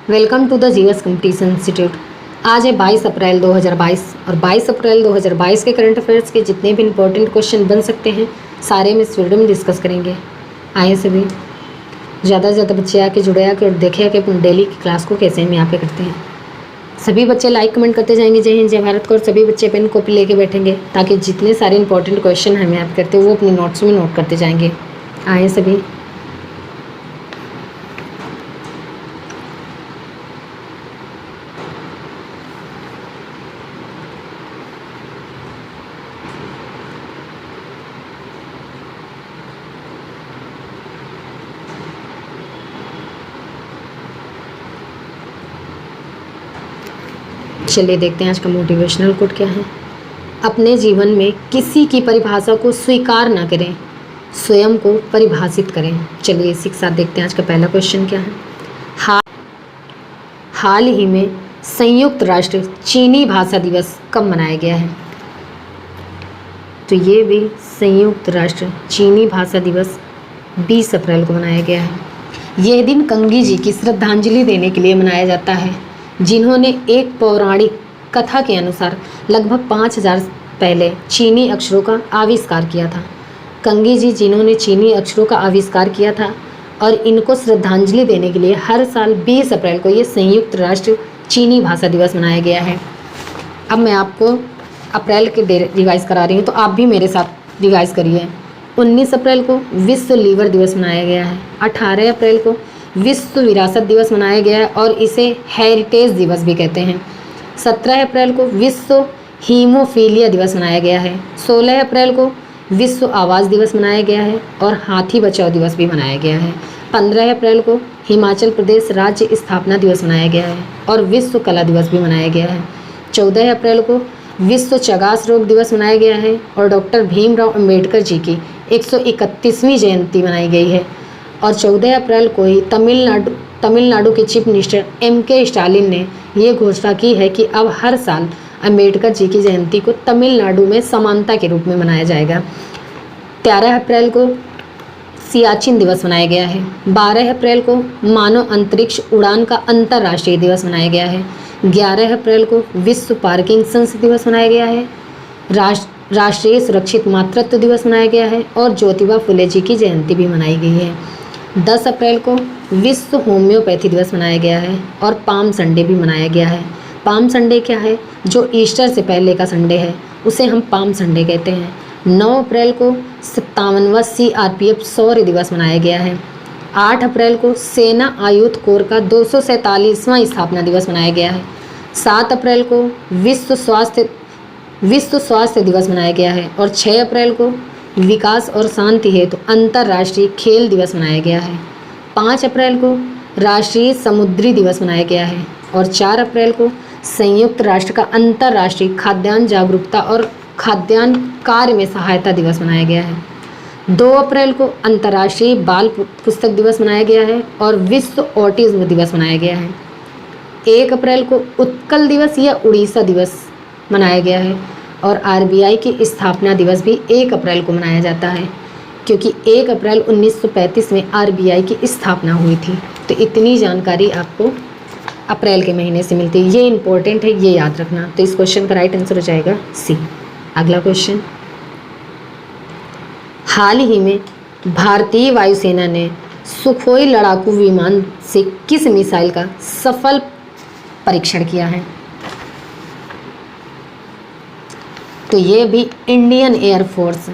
Welcome to the GS competition institute. आज है 22 अप्रैल 2022 और 22 अप्रैल 2022 के करंट अफेयर्स के जितने भी इंपॉर्टेंट क्वेश्चन बन सकते हैं सारे हम इस वीडियो में डिस्कस करेंगे। आइए सभी ज़्यादा से ज़्यादा बच्चे आके जुड़े आके और देखे आके अपनी डेली की क्लास को कैसे हम यहाँ पे करते हैं। सभी बच्चे लाइक कमेंट करते जाएंगे जय हिंद जय भारत को, और सभी बच्चे पेन कॉपी लेके बैठेंगे ताकि जितने सारे इंपॉर्टेंट क्वेश्चन हम यहाँ पे करते हैं वो अपनी नोट्स में नोट करते जाएंगे। आए सभी चलिए देखते हैं आज का मोटिवेशनल कोट क्या है। अपने जीवन में किसी की परिभाषा को स्वीकार ना करें, स्वयं को परिभाषित करें। चलिए इसी के साथ देखते हैं आज का पहला क्वेश्चन क्या है। हाल ही में संयुक्त राष्ट्र चीनी भाषा दिवस कब मनाया गया है? तो ये भी संयुक्त राष्ट्र चीनी भाषा दिवस 20 अप्रैल को मनाया गया है। यह दिन कंगी जी की श्रद्धांजलि देने के लिए मनाया जाता है, जिन्होंने एक पौराणिक कथा के अनुसार लगभग 5000 पहले चीनी अक्षरों का आविष्कार किया था। कंगी जी जिन्होंने चीनी अक्षरों का आविष्कार किया था और इनको श्रद्धांजलि देने के लिए हर साल 20 अप्रैल को ये संयुक्त राष्ट्र चीनी भाषा दिवस मनाया गया है। अब मैं आपको अप्रैल के रिवाइज करा रही हूँ, तो आप भी मेरे साथ रिवाइज करिए। 19 अप्रैल को विश्व लीवर दिवस मनाया गया है। 18 अप्रैल को विश्व विरासत दिवस मनाया गया है और इसे हेरिटेज दिवस भी कहते हैं। 17 अप्रैल को विश्व हीमोफीलिया दिवस मनाया गया है। 16 अप्रैल को विश्व आवास दिवस मनाया गया है और हाथी बचाओ दिवस भी मनाया गया है। 15 अप्रैल को हिमाचल प्रदेश राज्य स्थापना दिवस मनाया गया है और विश्व कला दिवस भी मनाया गया है। 14 अप्रैल को विश्व चगास रोग दिवस मनाया गया है और डॉक्टर भीमराव अंबेडकर जी की 131वीं जयंती मनाई गई है। और 14 अप्रैल को ही तमिलनाडु के चीफ मिनिस्टर MK स्टालिन ने ये घोषणा की है कि अब हर साल अंबेडकर जी की जयंती को तमिलनाडु में समानता के रूप में मनाया जाएगा। 13 अप्रैल को सियाचिन दिवस मनाया गया है। 12 अप्रैल को मानव अंतरिक्ष उड़ान का अंतर्राष्ट्रीय दिवस मनाया गया है। 11 अप्रैल को विश्व पार्किंसंस दिवस मनाया गया है। राष्ट्रीय सुरक्षित मातृत्व दिवस मनाया गया है और ज्योतिबा फुले जी की जयंती भी मनाई गई है। 10 अप्रैल को विश्व होम्योपैथी दिवस मनाया गया है और पाम संडे भी मनाया गया है। पाम संडे क्या है? जो ईस्टर से पहले का संडे है उसे हम पाम संडे कहते हैं। 9 अप्रैल को 57वां CRPF शौर्य दिवस मनाया गया है। 8 अप्रैल को सेना आयुध कोर का 247वां स्थापना दिवस मनाया गया है। 7 अप्रैल को विश्व स्वास्थ्य दिवस मनाया गया है और 6 अप्रैल को विकास और शांति हेतु अंतर्राष्ट्रीय खेल दिवस मनाया गया है। 5 अप्रैल को राष्ट्रीय समुद्री दिवस मनाया गया है और 4 अप्रैल को संयुक्त राष्ट्र का अंतर्राष्ट्रीय खाद्यान्न जागरूकता और खाद्यान्न कार्य में सहायता दिवस मनाया गया है। 2 अप्रैल को अंतर्राष्ट्रीय बाल पुस्तक दिवस मनाया गया है और विश्व ऑटिज्म दिवस मनाया गया है। 1 अप्रैल को उत्कल दिवस या उड़ीसा दिवस मनाया गया है और RBI की स्थापना दिवस भी 1 अप्रैल को मनाया जाता है, क्योंकि 1 अप्रैल 1935 में RBI की स्थापना हुई थी। तो इतनी जानकारी आपको अप्रैल के महीने से मिलती है, ये इम्पोर्टेंट है, ये याद रखना। तो इस क्वेश्चन का राइट आंसर हो जाएगा C। अगला क्वेश्चन, हाल ही में भारतीय वायुसेना ने सुखोई लड़ाकू विमान से किस मिसाइल का सफल परीक्षण किया है? तो ये भी Indian air force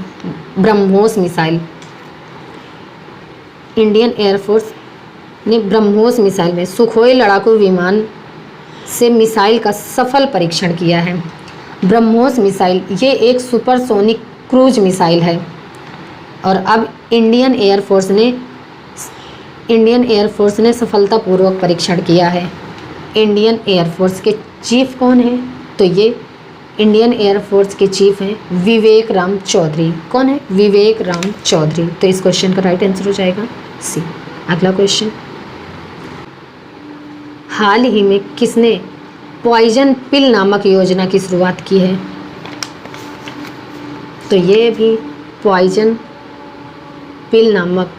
BrahMos missile, Indian air force ने ब्रह्मोस मिसाइल में सुखोई लड़ाकू विमान से मिसाइल का सफल परीक्षण किया है। ब्रह्मोस मिसाइल ये एक सुपरसोनिक क्रूज मिसाइल है और अब इंडियन एयरफोर्स ने सफलतापूर्वक परीक्षण किया है। इंडियन एयरफोर्स के चीफ कौन है? तो ये इंडियन एयरफोर्स के चीफ हैं विवेक राम चौधरी। कौन है? विवेक राम चौधरी। तो इस क्वेश्चन का राइट आंसर हो जाएगा C। अगला क्वेश्चन, हाल ही में किसने पॉइजन पिल नामक योजना की शुरुआत की है? तो ये भी पॉइजन पिल नामक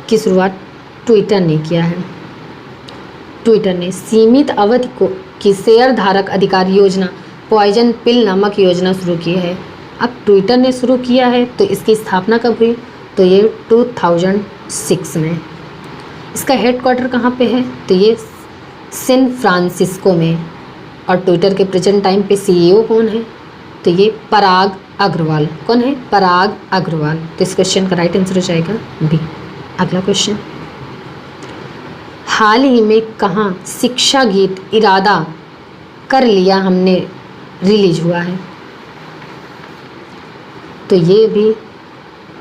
की शुरुआत ट्विटर ने किया है। ट्विटर ने सीमित अवधि को की शेयर धारक अधिकार योजना पॉइजन पिल नामक योजना शुरू की है। अब ट्विटर ने शुरू किया है तो इसकी स्थापना कब हुई? तो ये 2006 में। इसका हेडक्वार्टर कहाँ पे है? तो ये सैन फ्रांसिस्को में। और ट्विटर के प्रेजेंट टाइम पे सीईओ कौन है? तो ये पराग अग्रवाल। कौन है? पराग अग्रवाल। तो इस क्वेश्चन का राइट आंसर हो जाएगा बी। अगला क्वेश्चन, हाल ही में कहाँ शिक्षा गीत इरादा कर लिया हमने रिलीज हुआ है? तो ये भी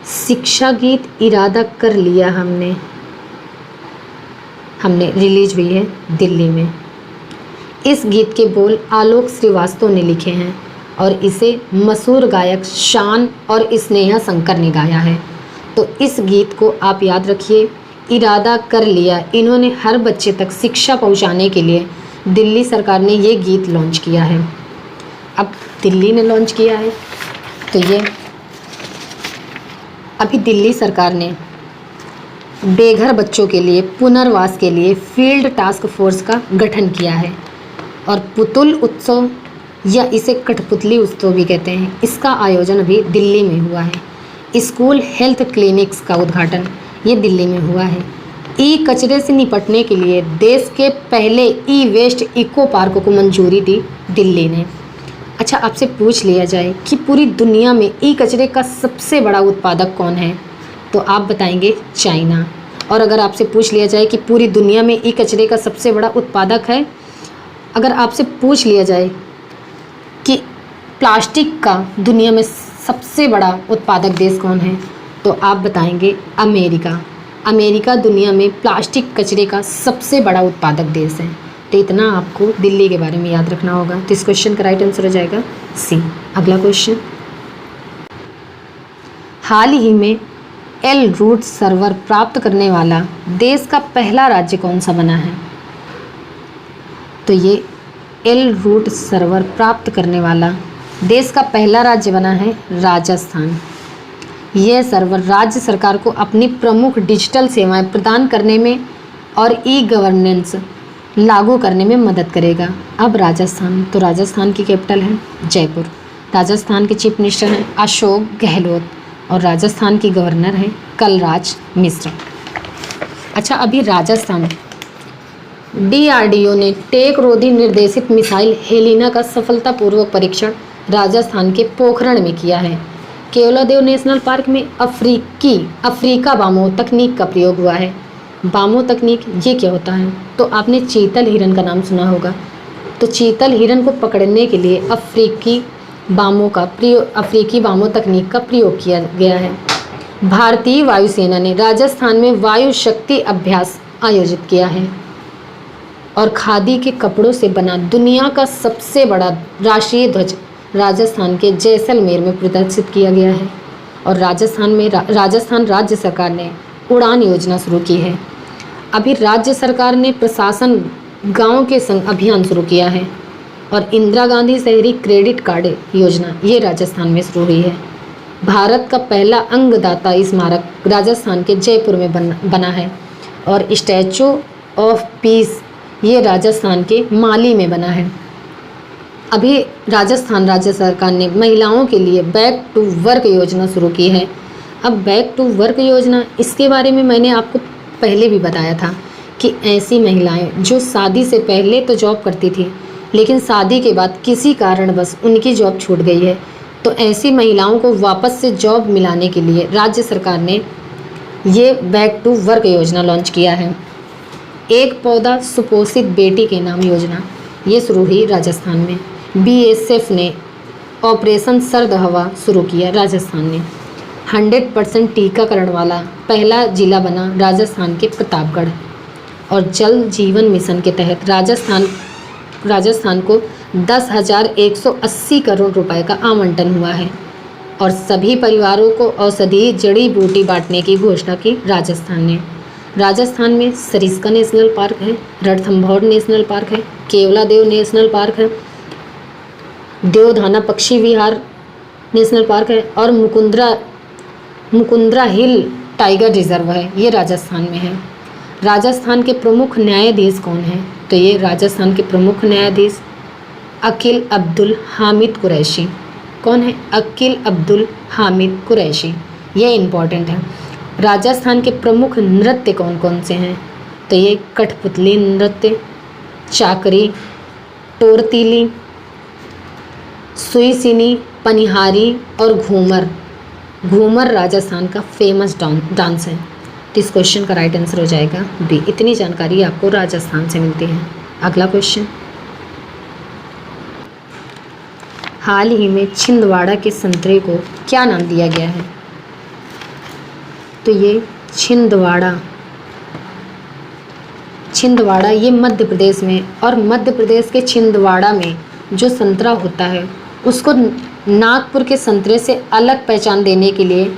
शिक्षा गीत इरादा कर लिया हमने रिलीज हुई है दिल्ली में। इस गीत के बोल आलोक श्रीवास्तव ने लिखे हैं और इसे मशहूर गायक शान और स्नेहा शंकर ने गाया है। तो इस गीत को आप याद रखिए, इरादा कर लिया। इन्होंने हर बच्चे तक शिक्षा पहुंचाने के लिए दिल्ली सरकार ने ये गीत लॉन्च किया है। अब दिल्ली ने लॉन्च किया है तो ये अभी दिल्ली सरकार ने बेघर बच्चों के लिए पुनर्वास के लिए फील्ड टास्क फोर्स का गठन किया है। और पुतुल उत्सव या इसे कठपुतली उत्सव भी कहते हैं, इसका आयोजन अभी दिल्ली में हुआ है। स्कूल हेल्थ क्लिनिक्स का उद्घाटन ये दिल्ली में हुआ है। ई कचरे से निपटने के लिए देश के पहले ई वेस्ट इको पार्क को मंजूरी दी दिल्ली ने। अच्छा, आपसे पूछ लिया जाए कि पूरी दुनिया में ई कचरे का सबसे बड़ा उत्पादक कौन है? तो आप बताएंगे चाइना। और अगर आपसे पूछ लिया जाए कि पूरी दुनिया में ई कचरे का सबसे बड़ा उत्पादक है, अगर आपसे पूछ लिया जाए कि प्लास्टिक का दुनिया में सबसे बड़ा उत्पादक देश कौन है, तो आप बताएंगे अमेरिका। अमेरिका दुनिया में प्लास्टिक कचरे का सबसे बड़ा उत्पादक देश है। तो इतना आपको दिल्ली के बारे में याद रखना होगा। तो इस क्वेश्चन का राइट आंसर हो जाएगा सी। अगला क्वेश्चन, हाल ही में एल रूट सर्वर प्राप्त करने वाला देश का पहला राज्य कौन सा बना है? तो ये एल रूट सर्वर प्राप्त करने वाला देश का पहला राज्य बना है राजस्थान। यह सर्वर राज्य सरकार को अपनी प्रमुख डिजिटल सेवाएं प्रदान करने में और ई गवर्नेंस लागू करने में मदद करेगा। अब राजस्थान, तो राजस्थान की कैपिटल है जयपुर। राजस्थान के चीफ मिनिस्टर हैं अशोक गहलोत और राजस्थान की गवर्नर है कलराज मिश्रा। अच्छा, अभी राजस्थान डीआरडीओ ने टेक रोधी निर्देशित मिसाइल हेलिना का सफलतापूर्वक परीक्षण राजस्थान के पोखरण में किया है। केवलादेव नेशनल पार्क में अफ्रीका बामो तकनीक का प्रयोग हुआ है। बामो तकनीक ये क्या होता है? तो आपने चीतल हिरन का नाम सुना होगा। तो चीतल हिरन को पकड़ने के लिए अफ्रीकी बामो तकनीक का प्रयोग किया गया है। भारतीय वायुसेना ने राजस्थान में वायु शक्ति अभ्यास आयोजित किया है। और खादी के कपड़ों से बना दुनिया का सबसे बड़ा राष्ट्रीय ध्वज राजस्थान के जैसलमेर में प्रदर्शित किया गया है। और राजस्थान राज्य सरकार ने उड़ान योजना शुरू की है। अभी राज्य सरकार ने प्रशासन गांव के संग अभियान शुरू किया है। और इंदिरा गांधी शहरी क्रेडिट कार्ड योजना ये राजस्थान में शुरू हुई है। भारत का पहला अंगदाता स्मारक राजस्थान के जयपुर में बना है। और स्टैचू ऑफ पीस ये राजस्थान के माली में बना है। अभी राजस्थान राज्य सरकार ने महिलाओं के लिए बैक टू वर्क योजना शुरू की है। अब बैक टू वर्क योजना, इसके बारे में मैंने आपको पहले भी बताया था कि ऐसी महिलाएं जो शादी से पहले तो जॉब करती थी लेकिन शादी के बाद किसी कारणवश उनकी जॉब छूट गई है, तो ऐसी महिलाओं को वापस से जॉब मिलाने के लिए राज्य सरकार ने ये बैक टू वर्क योजना लॉन्च किया है। एक पौधा सुपोषित बेटी के नाम योजना ये शुरू हुई राजस्थान में। बीएसएफ ने ऑपरेशन सर्द हवा शुरू किया राजस्थान ने। 100% टीकाकरण वाला पहला जिला बना राजस्थान के प्रतापगढ़। और जल जीवन मिशन के तहत राजस्थान को 10,180 करोड़ रुपए का आवंटन हुआ है। और सभी परिवारों को औषधीय जड़ी बूटी बांटने की घोषणा की राजस्थान ने। राजस्थान में सरिस्का नेशनल पार्क है, रणथंभौर नेशनल पार्क है, केवलादेव नेशनल पार्क है, देवधाना पक्षी विहार नेशनल पार्क है और मुकुंद्रा हिल टाइगर रिजर्व है, ये राजस्थान में है। राजस्थान के प्रमुख न्यायाधीश कौन हैं? तो ये राजस्थान के प्रमुख न्यायाधीश अकील अब्दुल हामिद कुरैशी। कौन है? अकील अब्दुल हामिद कुरैशी। ये इम्पॉर्टेंट है। राजस्थान के प्रमुख नृत्य कौन कौन से हैं? तो ये कठपुतली नृत्य, चाकरी, टोरतीली, सुईसिनी, पनिहारी और घूमर। घूमर राजस्थान का फेमस डांस है। तो इस क्वेश्चन का राइट आंसर हो जाएगा बी। इतनी जानकारी आपको राजस्थान से मिलती है। अगला क्वेश्चन, हाल ही में छिंदवाड़ा के संतरे को क्या नाम दिया गया है? तो ये छिंदवाड़ा ये मध्य प्रदेश में, और मध्य प्रदेश के छिंदवाड़ा में जो संतरा होता है उसको नागपुर के संतरे से अलग पहचान देने के लिए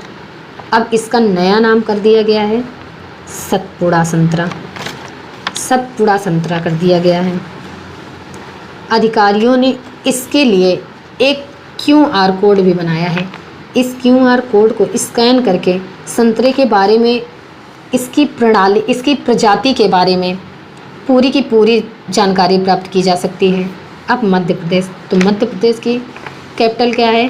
अब इसका नया नाम कर दिया गया है सतपुड़ा संतरा। सतपुड़ा संतरा कर दिया गया है। अधिकारियों ने इसके लिए एक QR कोड भी बनाया है। इस QR कोड को स्कैन करके संतरे के बारे में, इसकी प्रणाली, इसकी प्रजाति के बारे में पूरी की पूरी जानकारी प्राप्त की जा सकती है। अब मध्य प्रदेश, तो मध्य प्रदेश की कैपिटल क्या है?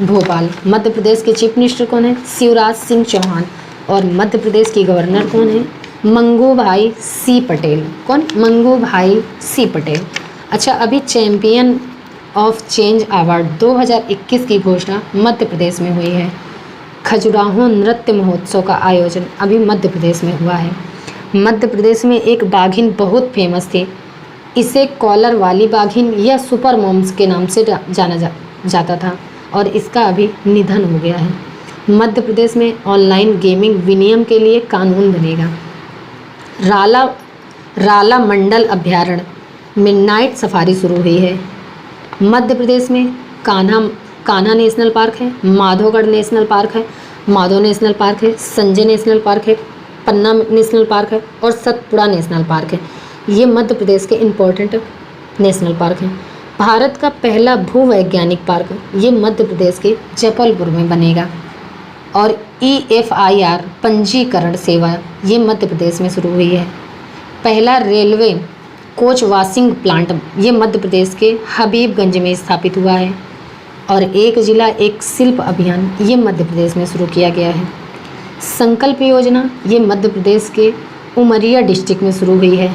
भोपाल। मध्य प्रदेश के चीफ मिनिस्टर कौन है? शिवराज सिंह चौहान। और मध्य प्रदेश की गवर्नर कौन है? मंगू भाई सी पटेल। कौन? मंगू भाई सी पटेल। अच्छा, अभी चैम्पियन ऑफ चेंज अवार्ड 2021 की घोषणा मध्य प्रदेश में हुई है। खजुराहो नृत्य महोत्सव का आयोजन अभी मध्य प्रदेश में हुआ है। मध्य प्रदेश में एक बाघिन बहुत फेमस थी। इसे कॉलर वाली बाघिन या सुपर मॉम्स के नाम से जाना जाता था, और इसका अभी निधन हो गया है। मध्य प्रदेश में ऑनलाइन गेमिंग विनियम के लिए कानून बनेगा। राला मंडल अभ्यारण्य में नाइट सफारी शुरू हुई है। मध्य प्रदेश में कान्हा नेशनल पार्क है, माधवगढ़ नेशनल पार्क है, माधव नेशनल पार्क है, संजय नेशनल पार्क है, पन्ना नेशनल पार्क है और सतपुड़ा नेशनल पार्क है। ये मध्य प्रदेश के इम्पोर्टेंट नेशनल पार्क हैं। भारत का पहला भूवैज्ञानिक पार्क ये मध्य प्रदेश के जबलपुर में बनेगा। और EFIR पंजीकरण सेवा ये मध्य प्रदेश में शुरू हुई है। पहला रेलवे कोच वॉशिंग प्लांट ये मध्य प्रदेश के हबीबगंज में स्थापित हुआ है। और एक जिला एक शिल्प अभियान ये मध्य प्रदेश में शुरू किया गया है। संकल्प योजना ये मध्य प्रदेश के उमरिया डिस्ट्रिक्ट में शुरू हुई है।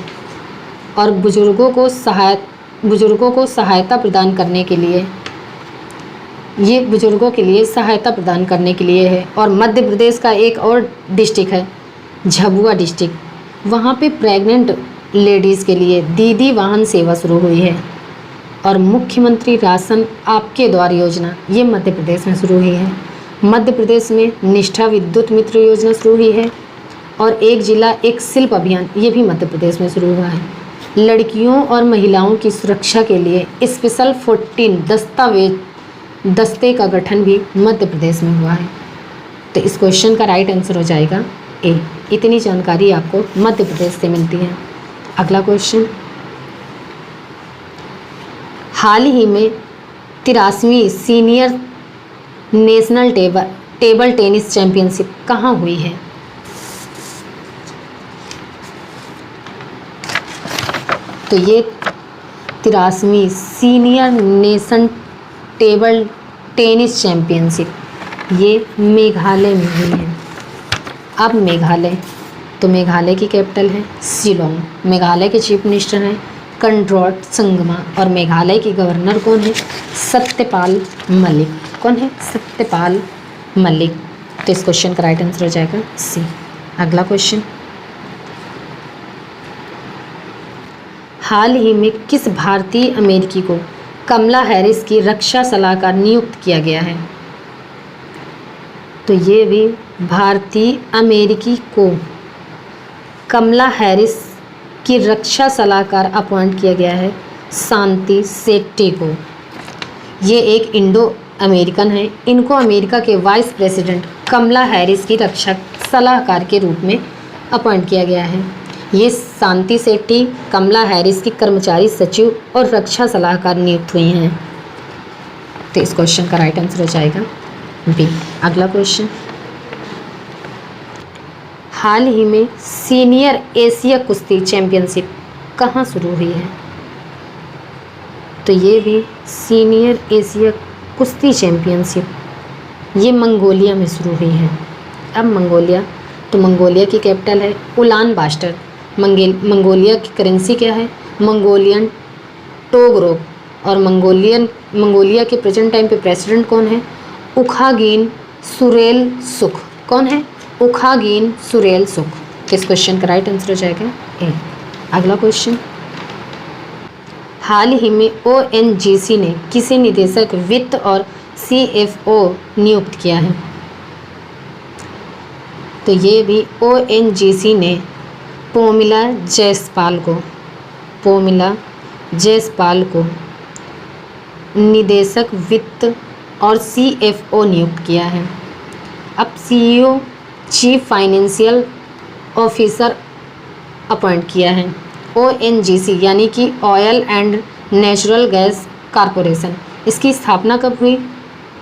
और बुजुर्गों को सहायता प्रदान करने के लिए, ये बुजुर्गों के लिए सहायता प्रदान करने के लिए है। और मध्य प्रदेश का एक और डिस्ट्रिक्ट है झाबुआ डिस्ट्रिक्ट, वहाँ पे प्रेग्नेंट लेडीज़ के लिए दीदी वाहन सेवा शुरू हुई है। और मुख्यमंत्री राशन आपके द्वार योजना ये मध्य प्रदेश में शुरू हुई है। मध्य प्रदेश में निष्ठा विद्युत मित्र योजना शुरू हुई है। और एक जिला एक शिल्प अभियान ये भी मध्य प्रदेश में शुरू हुआ है। लड़कियों और महिलाओं की सुरक्षा के लिए स्पेशल 14 दस्ते का गठन भी मध्य प्रदेश में हुआ है। तो इस क्वेश्चन का राइट आंसर हो जाएगा ए। इतनी जानकारी आपको मध्य प्रदेश से मिलती है। अगला क्वेश्चन, हाल ही में 83वीं senior national table tennis championship कहाँ हुई है? तो ये 83वीं senior nation table tennis championship ये मेघालय में हुई है। अब मेघालय, तो मेघालय की कैपिटल है शिलोंग। मेघालय के चीफ मिनिस्टर हैं कंड्रोट संगमा। और मेघालय की गवर्नर कौन है? सत्यपाल मलिक। कौन है? सत्यपाल मलिक। तो इस क्वेश्चन का राइट आंसर हो जाएगा सी। अगला क्वेश्चन, हाल ही में किस भारतीय अमेरिकी को कमला हैरिस की रक्षा सलाहकार नियुक्त किया गया है? तो ये भी भारतीय अमेरिकी को कमला हैरिस की रक्षा सलाहकार अपॉइंट किया गया है शांति शेट्टी को। ये एक इंडो अमेरिकन है। इनको अमेरिका के वाइस प्रेसिडेंट कमला हैरिस की रक्षा सलाहकार के रूप में अपॉइंट किया गया है। ये शांति शेट्टी कमला हैरिस की कर्मचारी सचिव और रक्षा सलाहकार नियुक्त हुई हैं। तो इस क्वेश्चन का राइट आंसर हो जाएगा बी। अगला क्वेश्चन, हाल ही में सीनियर एशिया कुश्ती चैंपियनशिप कहाँ शुरू हुई है? तो ये भी सीनियर एशिया कुश्ती चैंपियनशिप ये मंगोलिया में शुरू हुई है। अब मंगोलिया, तो मंगोलिया की कैपिटल है उलान बास्टर। मंगोलिया की करेंसी क्या है? मंगोलियन टोगरोक। और मंगोलिया के प्रेजेंट टाइम पे प्रेसिडेंट कौन है? उखागीन सुरेल सुख। कौन है? उखागीन सुरेल सुख। इस क्वेश्चन का राइट आंसर हो जाएगा ए। अगला क्वेश्चन, हाल ही में ONGC ने किसे निदेशक वित्त और CFO नियुक्त किया है? तो ये भी ONGC ने पोमिला जयसपाल को निदेशक वित्त और CFO नियुक्त किया है। अब CEO chief financial officer appoint किया है। ONGC यानी कि oil and natural gas corporation, इसकी स्थापना कब हुई?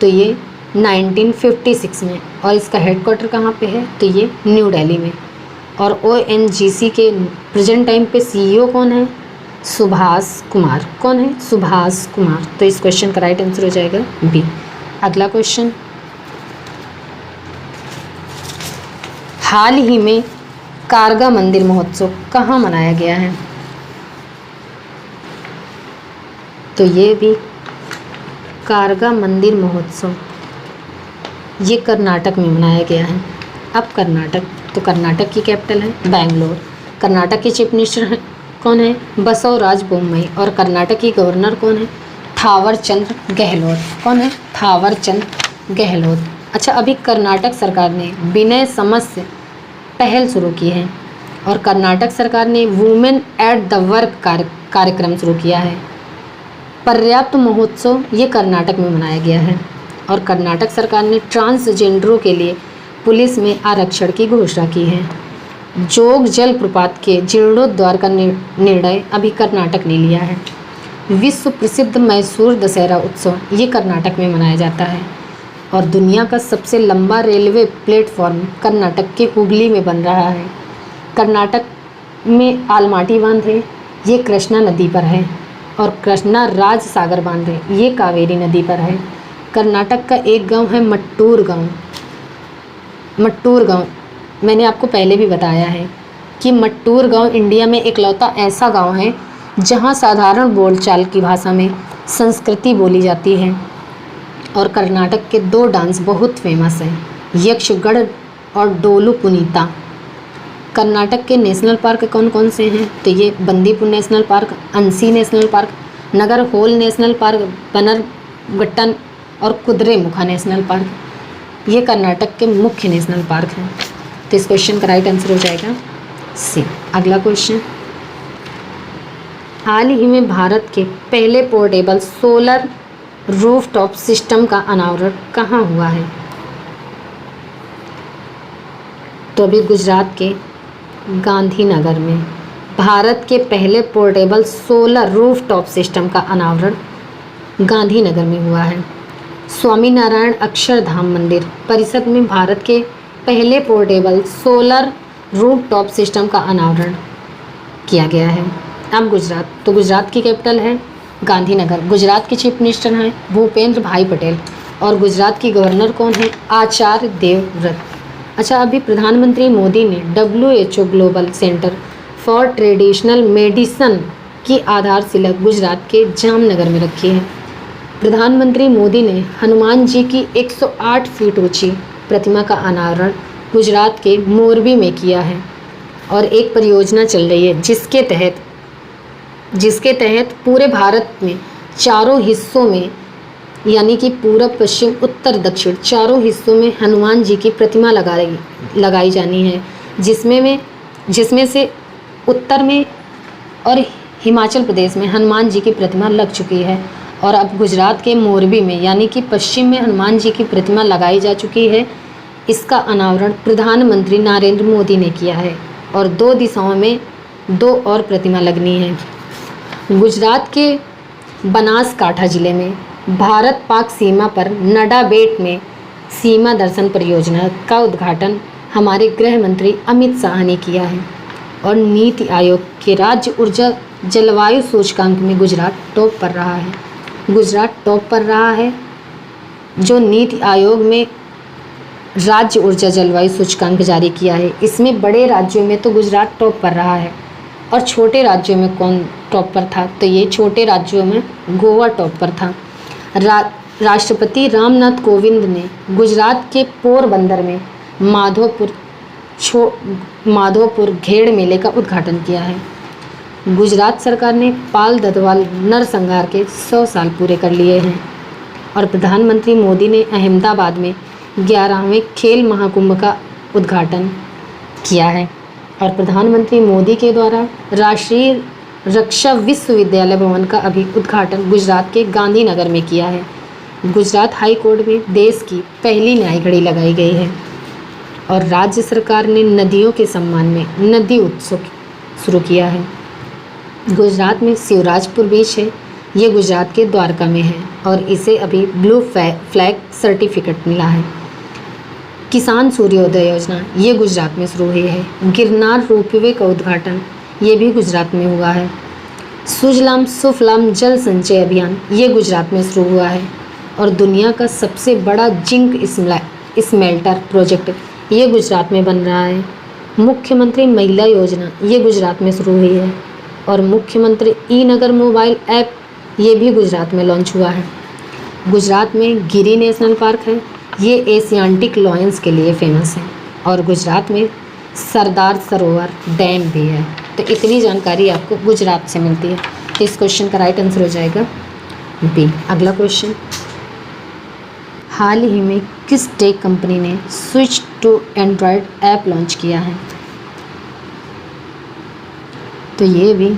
तो ये 1956 में। और इसका हेडक्वार्टर कहाँ पे है? तो ये न्यू दिल्ली में। और ONGC के प्रेजेंट टाइम पे CEO कौन है? सुभाष कुमार। कौन है? सुभाष कुमार। तो इस क्वेश्चन का राइट आंसर हो जाएगा बी। अगला क्वेश्चन, हाल ही में कारगा मंदिर महोत्सव कहाँ मनाया गया है? तो ये भी कारगा मंदिर महोत्सव ये कर्नाटक में मनाया गया है। अब कर्नाटक, तो कर्नाटक की कैपिटल है बैंगलोर। कर्नाटक के चीफ मिनिस्टर कौन है? बसवराज बोम्मई। और कर्नाटक की गवर्नर कौन है? थावरचंद गहलोत। कौन है? थावरचंद गहलोत। अच्छा, अभी कर्नाटक सरकार ने विनय समस्य पहल शुरू की है और कर्नाटक सरकार ने वुमेन एट द वर्क कार्यक्रम शुरू किया है। पर्याप्त महोत्सव ये कर्नाटक में मनाया गया है। और कर्नाटक सरकार ने ट्रांसजेंडरों के लिए पुलिस में आरक्षण की घोषणा की है। जोग जलप्रपात के जीर्णोद्धार का निर्णय अभी कर्नाटक ने लिया है। विश्व प्रसिद्ध मैसूर दशहरा उत्सव ये कर्नाटक में मनाया जाता है। और दुनिया का सबसे लंबा रेलवे प्लेटफॉर्म कर्नाटक के हुबली में बन रहा है। कर्नाटक में आलमाटी बांध है, ये कृष्णा नदी पर है। और कृष्णा राज सागर बांध है, ये कावेरी नदी पर है। कर्नाटक का एक गांव है मट्टूर गांव। मैंने आपको पहले भी बताया है कि मट्टूर गांव इंडिया में इकलौता ऐसा गांव है जहां साधारण बोलचाल की भाषा में संस्कृति बोली जाती है। और कर्नाटक के 2 डांस बहुत फेमस हैं, यक्षगढ़ और डोलू पुनीता। कर्नाटक के नेशनल पार्क कौन कौन से हैं? तो ये Bandipur national park, Anshi national park, Nagarhole national park, Bannerghatta और कुद्रेमुखा नेशनल पार्क। ये कर्नाटक के मुख्य नेशनल पार्क हैं। तो इस क्वेश्चन का राइट आंसर हो जाएगा सी। अगला क्वेश्चन, हाल ही में भारत के पहले पोर्टेबल सोलर रूफटॉप सिस्टम का अनावरण कहाँ हुआ है? तो अभी गुजरात के गांधीनगर में भारत के पहले पोर्टेबल सोलर रूफटॉप सिस्टम का अनावरण गांधीनगर में हुआ है। स्वामीनारायण अक्षरधाम मंदिर परिषद में भारत के पहले पोर्टेबल सोलर रूफटॉप सिस्टम का अनावरण किया गया है। अब गुजरात, तो गुजरात की कैपिटल है गांधीनगर। गुजरात के चीफ मिनिस्टर हैं भूपेंद्र भाई पटेल। और गुजरात की गवर्नर कौन है? आचार्य देवव्रत। अच्छा, अभी प्रधानमंत्री मोदी ने WHO global centre for traditional medicine की आधारशिला गुजरात के जामनगर में रखी है। प्रधानमंत्री मोदी ने हनुमान जी की 108 फीट ऊंची प्रतिमा का अनावरण गुजरात के मोरबी में किया है। और एक परियोजना चल रही है जिसके तहत पूरे भारत में चारों हिस्सों में, यानी कि पूरब, पश्चिम, उत्तर, दक्षिण चारों हिस्सों में हनुमान जी की प्रतिमा लगाई जानी है, जिसमें से उत्तर में और हिमाचल प्रदेश में हनुमान जी की प्रतिमा लग चुकी है। और अब गुजरात के मोरबी में, यानी कि पश्चिम में हनुमान जी की प्रतिमा लगाई जा चुकी है। इसका अनावरण प्रधानमंत्री नरेंद्र मोदी ने किया है। और 2 दिशाओं में 2 और प्रतिमा लगनी है। गुजरात के बनासकांठा जिले में भारत पाक सीमा पर नडा बेट में सीमा दर्शन परियोजना का उद्घाटन हमारे गृह मंत्री अमित शाह ने किया है। और नीति आयोग के राज्य ऊर्जा जलवायु सूचकांक में गुजरात टॉप पर रहा है। गुजरात टॉप पर रहा है। जो नीति आयोग में राज्य ऊर्जा जलवायु सूचकांक जारी किया है, इसमें बड़े राज्यों में तो गुजरात टॉप पर रहा है। और छोटे राज्यों में कौन टॉप पर था? तो ये छोटे राज्यों में गोवा टॉप पर था। राष्ट्रपति रामनाथ कोविंद ने गुजरात के पोरबंदर में माधोपुर घेड़ मेले का उद्घाटन किया है। गुजरात सरकार ने पाल ददवाल नरसंहार के 100 साल पूरे कर लिए हैं। और प्रधानमंत्री मोदी ने अहमदाबाद में 11वें खेल महाकुंभ का उद्घाटन किया है। और प्रधानमंत्री मोदी के द्वारा राष्ट्रीय रक्षा विश्वविद्यालय भवन का अभी उद्घाटन गुजरात के गांधीनगर में किया है। गुजरात हाई कोर्ट में देश की पहली न्याय घड़ी लगाई गई है। और राज्य सरकार ने नदियों के सम्मान में नदी उत्सव शुरू किया है। गुजरात में शिवराजपुर बीच है, ये गुजरात के द्वारका में है और इसे अभी ब्लू फ्लैग सर्टिफिकेट मिला है। किसान सूर्योदय योजना ये गुजरात में शुरू हुई है। गिरनार रोपवे का उद्घाटन ये भी गुजरात में हुआ है। सुजलाम सुफलाम जल संचय अभियान ये गुजरात में शुरू हुआ है। और दुनिया का सबसे बड़ा जिंक स्मेल्टर प्रोजेक्ट ये गुजरात में बन रहा है। मुख्यमंत्री महिला योजना ये गुजरात में शुरू हुई है। और मुख्यमंत्री ई-नगर मोबाइल ऐप ये भी गुजरात में लॉन्च हुआ है। गुजरात में गिरी नेशनल पार्क है, ये एशियाटिक लॉयंस के लिए फेमस है। और गुजरात में सरदार सरोवर डैम भी है। तो इतनी जानकारी आपको गुजरात से मिलती है। तो इस क्वेश्चन का राइट आंसर हो जाएगा बी। अगला क्वेश्चन, हाल ही में किस टेक कंपनी ने switch to Android app launch किया है? तो ये भी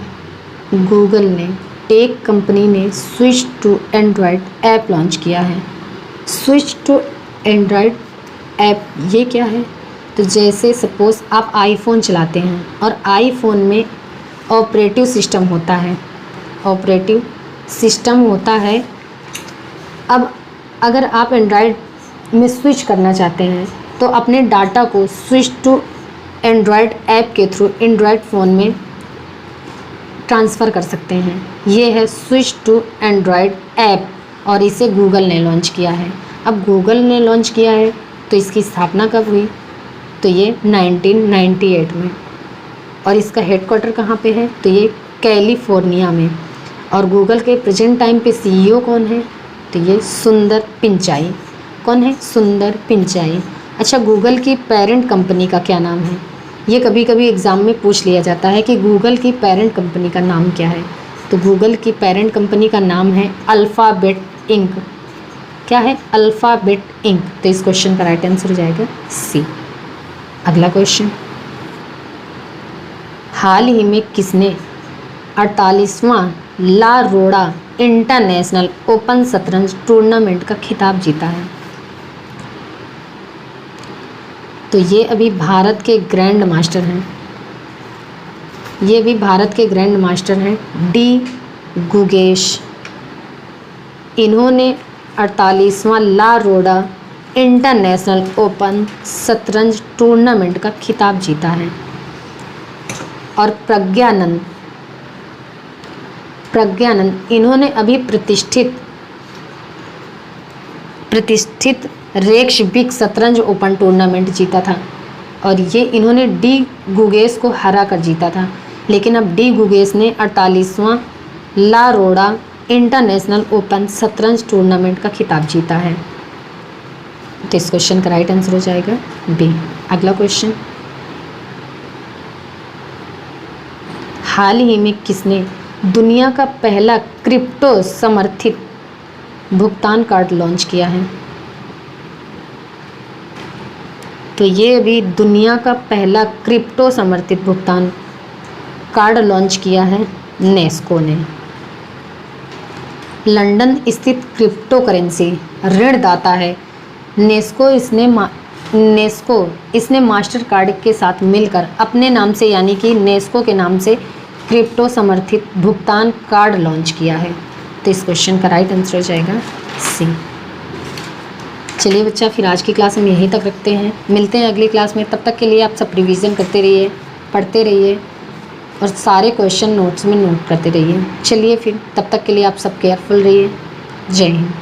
गूगल ने, टेक कंपनी ने switch to Android app launch किया है। स्विच टू एंड्रॉयड ऐप ये क्या है? तो जैसे सपोज़ आप आईफोन चलाते हैं और आईफोन में ऑपरेटिव सिस्टम होता है, ऑपरेटिव सिस्टम होता है। अब अगर आप एंड्रॉयड में स्विच करना चाहते हैं तो अपने डाटा को स्विच टू एंड्रॉयड ऐप के थ्रू एंड्रॉयड फ़ोन में ट्रांसफ़र कर सकते हैं। ये है स्विच टू एंड्रॉयड ऐप और इसे गूगल ने लॉन्च किया है। अब गूगल ने लॉन्च किया है तो इसकी स्थापना कब हुई? तो ये 1998 में। और इसका हेडक्वार्टर कहाँ पे है? तो ये कैलिफोर्निया में। और गूगल के प्रेजेंट टाइम पे सीईओ कौन है? तो ये सुंदर पिचाई। कौन है? सुंदर पिचाई। अच्छा, गूगल की पेरेंट कंपनी का क्या नाम है? ये कभी कभी एग्ज़ाम में पूछ लिया जाता है कि गूगल की पेरेंट कंपनी का नाम क्या है। तो गूगल की पेरेंट कंपनी का नाम है अल्फ़ाबेट इंक। क्या है? Alphabet Inc. तो इस क्वेश्चन का राइट आंसर हो जाएगा सी। अगला क्वेश्चन, हाल ही में किसने 48वां ला रोड़ा इंटरनेशनल ओपन शतरंज टूर्नामेंट का खिताब जीता है? तो ये अभी भारत के ग्रैंड मास्टर हैं। ये भी भारत के ग्रैंड मास्टर हैं डी गुगेश। इन्होंने 48वां ला रोड़ा इंटरनेशनल ओपन शतरंज टूर्नामेंट का खिताब जीता है। और प्रज्ञानंद इन्होंने अभी प्रतिष्ठित रेक्सविक शतरंज ओपन टूर्नामेंट जीता था। और ये इन्होंने डी गुगेस को हरा कर जीता था। लेकिन अब डी गुगेस ने 48वां ला रोड़ा इंटरनेशनल ओपन शतरंज टूर्नामेंट का खिताब जीता है। तो इस क्वेश्चन का राइट आंसर हो जाएगा बी। अगला क्वेश्चन, हाल ही में किसने दुनिया का पहला क्रिप्टो समर्थित भुगतान कार्ड लॉन्च किया है? तो ये भी दुनिया का पहला क्रिप्टो समर्थित भुगतान कार्ड लॉन्च किया है नेस्को ने। लंदन स्थित क्रिप्टो करेंसी ऋणदाता है नेस्को। इसने मास्टर कार्ड के साथ मिलकर अपने नाम से यानी कि नेस्को के नाम से क्रिप्टो समर्थित भुगतान कार्ड लॉन्च किया है। तो इस क्वेश्चन का राइट आंसर हो जाएगा सी। चलिए बच्चा, फिर आज की क्लास हम यहीं तक रखते हैं। मिलते हैं अगली क्लास में। तब तक के लिए आप सब रिवीजन करते रहिए, पढ़ते रहिए और सारे क्वेश्चन नोट्स में नोट करते रहिए। चलिए फिर, तब तक के लिए आप सब केयरफुल रहिए। जय हिंद।